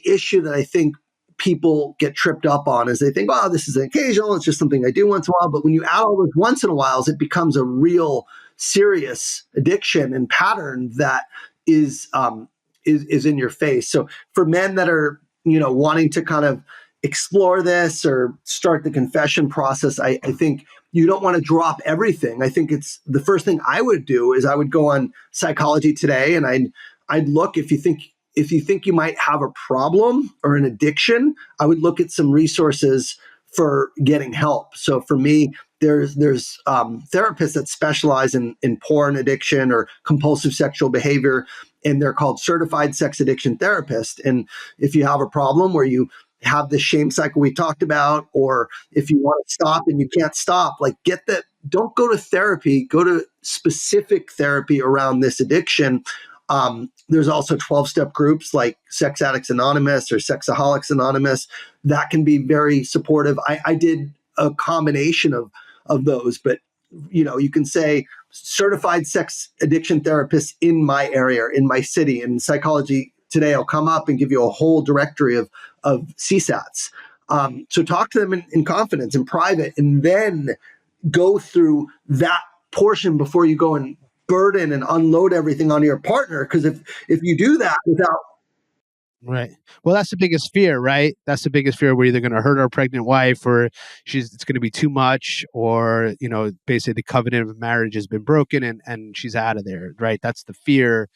issue that I think people get tripped up on, is they think, oh, this is an occasional, it's just something I do once in a while. But when you add all those once in a whiles, it becomes a real serious addiction and pattern that is in your face. So for men that are, wanting to kind of explore this or start the confession process, I think you don't want to drop everything. I think it's the first thing I would do is I would go on Psychology Today and I'd look, if you think you might have a problem or an addiction, I would look at some resources for getting help. So for me, there's therapists that specialize in porn addiction or compulsive sexual behavior, and they're called certified sex addiction therapists. And if you have a problem where you have this shame cycle we talked about, or if you want to stop and you can't stop, like don't go to therapy, go to specific therapy around this addiction. There's also 12-step groups like Sex Addicts Anonymous or Sexaholics Anonymous that can be very supportive. I did a combination of those, but you can say certified sex addiction therapists in my area, in my city. In Psychology Today, I'll come up and give you a whole directory of CSATs. So talk to them in confidence, in private, and then go through that portion before you go and burden and unload everything onto your partner. Because if you do that without Right. Well, that's the biggest fear, right? That's the biggest fear. We're either going to hurt our pregnant wife, or it's going to be too much, or basically the covenant of marriage has been broken and she's out of there, right? That's the fear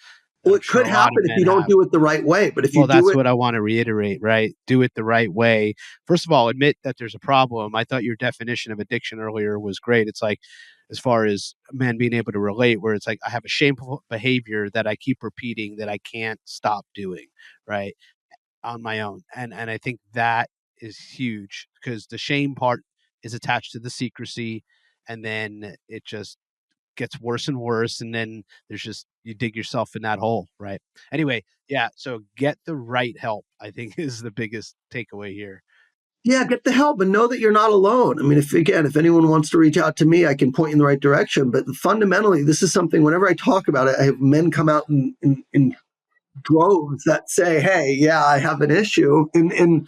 that well, I'm it sure could a lot happen of if men you don't have. do it the right way. But if you Well, do that's it, what I want to reiterate, right? Do it the right way. First of all, admit that there's a problem. I thought your definition of addiction earlier was great. It's like, as far as men being able to relate, where it's like, I have a shameful behavior that I keep repeating that I can't stop doing, right? On my own. And I think that is huge, because the shame part is attached to the secrecy, and then it just gets worse and worse, and then there's just, you dig yourself in that hole, right? Anyway, yeah, so get the right help, I think, is the biggest takeaway here. yeah, get the help and know that you're not alone. I mean, if anyone wants to reach out to me, I can point you in the right direction. But fundamentally, this is something, whenever I talk about it, I have men come out in droves that say, hey, yeah, I have an issue. And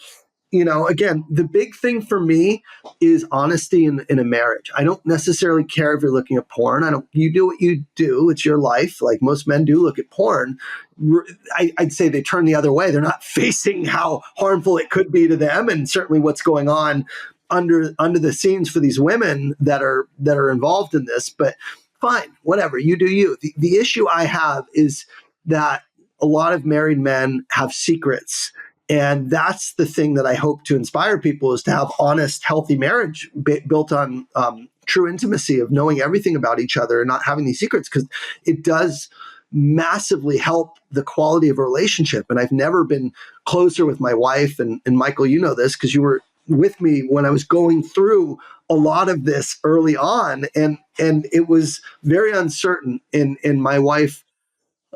again, the big thing for me is honesty in a marriage. I don't necessarily care if you're looking at porn. You do what you do. It's your life. Like most men do look at porn. I'd say they turn the other way. They're not facing how harmful it could be to them, and certainly what's going on under the scenes for these women that are involved in this. But fine, whatever, you do you. The issue I have is that a lot of married men have secrets. And that's the thing that I hope to inspire people, is to have honest, healthy marriage built on true intimacy, of knowing everything about each other and not having these secrets, because it does massively help the quality of a relationship. And I've never been closer with my wife. And Michael, you know this because you were with me when I was going through a lot of this early on. And it was very uncertain. In my wife,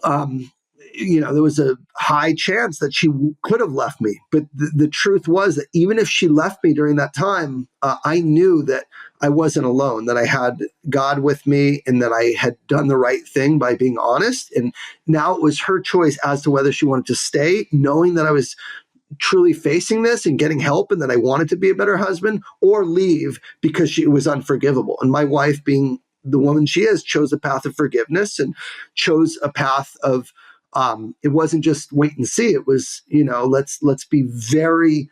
there was a high chance that she could have left me. But the truth was that even if she left me during that time, I knew that I wasn't alone, that I had God with me, and that I had done the right thing by being honest. And now it was her choice as to whether she wanted to stay, knowing that I was truly facing this and getting help, and that I wanted to be a better husband, or leave because she was unforgivable. And my wife, being the woman she is, chose a path of forgiveness and chose a path of it wasn't just wait and see. It was, let's be very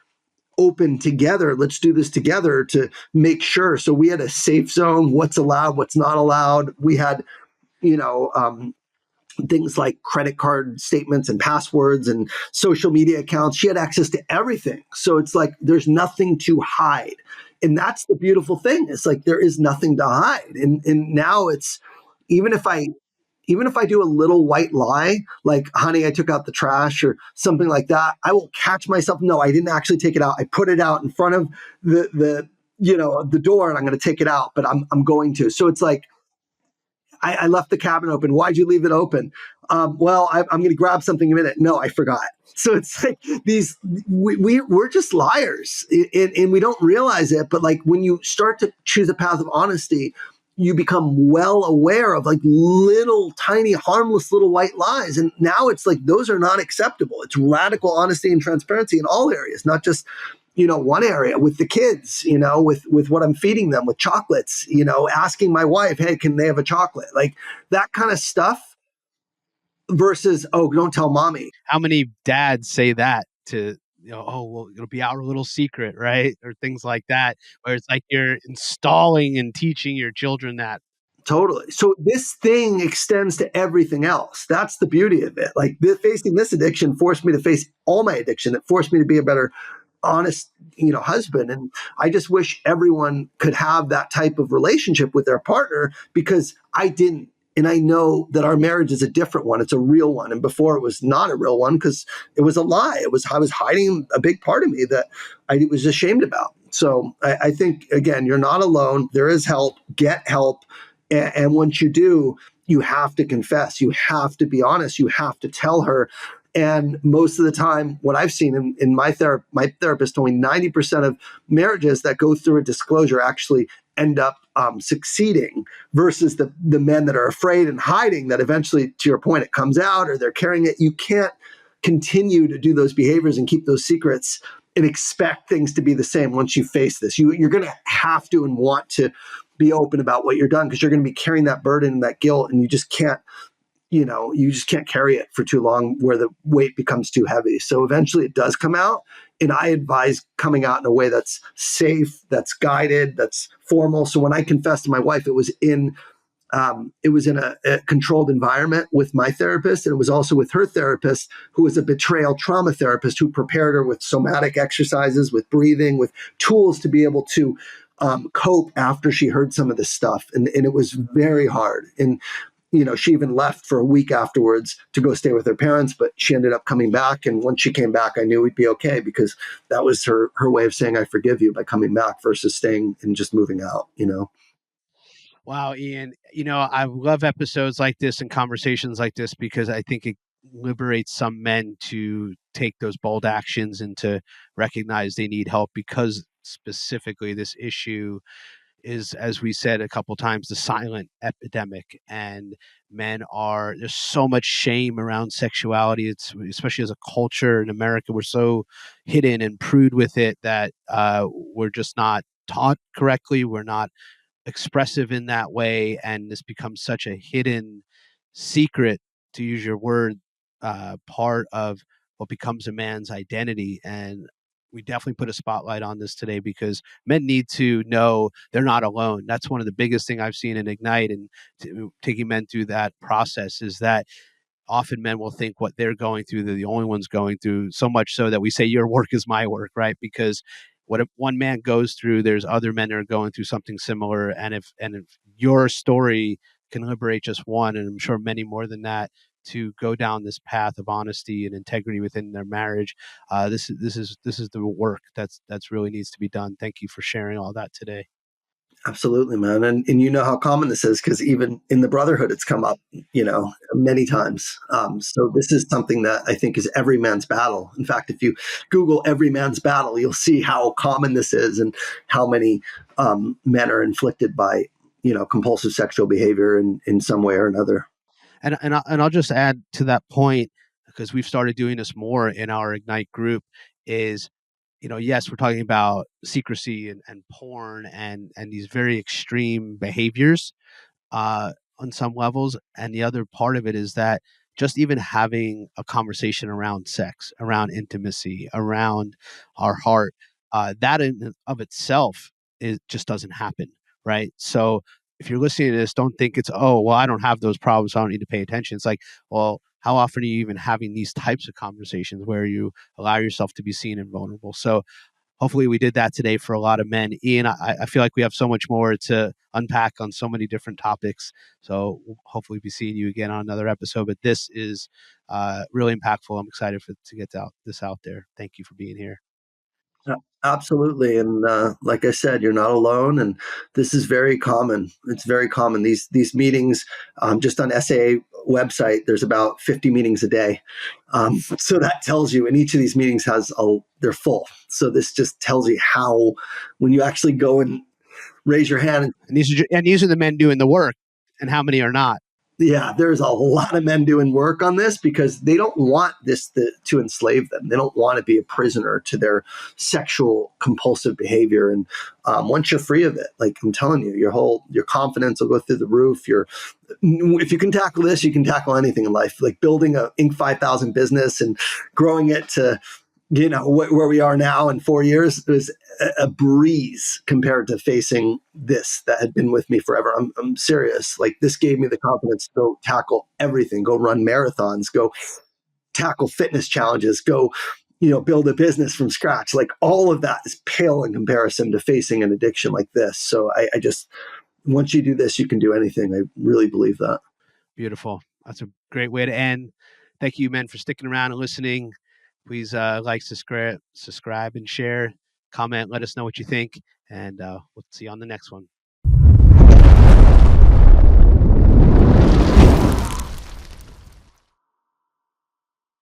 open together. Let's do this together to make sure. So we had a safe zone, what's allowed, what's not allowed. We had, things like credit card statements and passwords and social media accounts. She had access to everything. So it's like there's nothing to hide. And that's the beautiful thing. It's like there is nothing to hide. And now it's, even if I do a little white lie, like, honey, I took out the trash or something like that, I will catch myself. No, I didn't actually take it out. I put it out in front of the door, and I'm going to take it out, but I'm going to. So it's like, I left the cabin open. Why'd you leave it open? Well, I'm going to grab something in a minute. No, I forgot. So it's like we're just liars, and we don't realize it. But like when you start to choose a path of honesty, you become well aware of like little tiny harmless little white lies. And now it's like those are not acceptable. It's radical honesty and transparency in all areas, not just one area with the kids, with what I'm feeding them, with chocolates, asking my wife, hey, can they have a chocolate? Like that kind of stuff versus, oh, don't tell mommy. How many dads say that to, oh, well, it'll be our little secret, right? Or things like that, where it's like you're installing and teaching your children that. Totally. So this thing extends to everything else. That's the beauty of it. Like facing this addiction forced me to face all my addiction. It forced me to be a better, honest, husband. And I just wish everyone could have that type of relationship with their partner, because I didn't. And I know that our marriage is a different one. It's a real one. And before, it was not a real one because it was a lie. I was hiding a big part of me that I was ashamed about. So I think, again, you're not alone. There is help. Get help. And once you do, you have to confess. You have to be honest. You have to tell her. And most of the time, what I've seen in my therapist told me 90% of marriages that go through a disclosure actually end up succeeding versus the men that are afraid and hiding, that eventually, to your point, it comes out or they're carrying it. You can't continue to do those behaviors and keep those secrets and expect things to be the same once you face this. You're going to have to and want to be open about what you're done, because you're going to be carrying that burden and that guilt, and you just can't carry it for too long where the weight becomes too heavy. So eventually it does come out. And I advise coming out in a way that's safe, that's guided, that's formal. So when I confessed to my wife, it was in a controlled environment with my therapist, and it was also with her therapist, who was a betrayal trauma therapist, who prepared her with somatic exercises, with breathing, with tools to be able to cope after she heard some of this stuff. And it was very hard. And she even left for a week afterwards to go stay with her parents, but she ended up coming back. And once she came back, I knew we'd be okay, because that was her way of saying, I forgive you, by coming back versus staying and just moving out. Wow, Ian, I love episodes like this and conversations like this, because I think it liberates some men to take those bold actions and to recognize they need help, because specifically this issue is, as we said a couple times, the silent epidemic. And there's so much shame around sexuality. It's, especially as a culture in America, we're so hidden and prude with it that we're just not taught correctly. We're not expressive in that way, and this becomes such a hidden secret, to use your word, part of what becomes a man's identity. And we definitely put a spotlight on this today, because men need to know they're not alone. That's one of the biggest thing I've seen in Ignite, and taking men through that process, is that often men will think what they're going through, they're the only ones going through, so much so that we say your work is my work, right? Because what if one man goes through, there's other men that are going through something similar. And if your story can liberate just one, and I'm sure many more than that, to go down this path of honesty and integrity within their marriage, this is the work that's really needs to be done. Thank you for sharing all that today. Absolutely, man. And you know how common this is, because even in the brotherhood, it's come up, many times. So this is something that I think is every man's battle. In fact, if you Google every man's battle, you'll see how common this is, and how many men are inflicted by, compulsive sexual behavior in some way or another. And I'll just add to that point, because we've started doing this more in our Ignite group, is, yes, we're talking about secrecy and porn and these very extreme behaviors on some levels. And the other part of it is that just even having a conversation around sex, around intimacy, around our heart, that in and of itself just doesn't happen, right? So if you're listening to this, don't think it's, oh, well, I don't have those problems, so I don't need to pay attention. It's like, well, how often are you even having these types of conversations where you allow yourself to be seen and vulnerable? So hopefully we did that today for a lot of men. Ian, I feel like we have so much more to unpack on so many different topics. So we'll hopefully be seeing you again on another episode. But this is really impactful. I'm excited to get this out there. Thank you for being here. Absolutely. And like I said, you're not alone. And this is very common. It's very common. These meetings, just on SAA website, there's about 50 meetings a day. So that tells you, and each of these meetings they're full. So this just tells you how, when you actually go and raise your hand. And these are the men doing the work, and how many are not? Yeah, there's a lot of men doing work on this, because they don't want this to enslave them. They don't want to be a prisoner to their sexual compulsive behavior. And once you're free of it, like I'm telling you, your confidence will go through the roof. If you can tackle this, you can tackle anything in life. Like building a Inc. 5000 business and growing it to where we are now in 4 years was a breeze compared to facing this that had been with me forever. I'm serious. Like, this gave me the confidence to go tackle everything, go run marathons, go tackle fitness challenges, go, build a business from scratch. Like, all of that is pale in comparison to facing an addiction like this. So I just, once you do this, you can do anything. I really believe that. Beautiful. That's a great way to end. Thank you, men, for sticking around and listening. Please like, subscribe, and share. Comment. Let us know what you think, and we'll see you on the next one.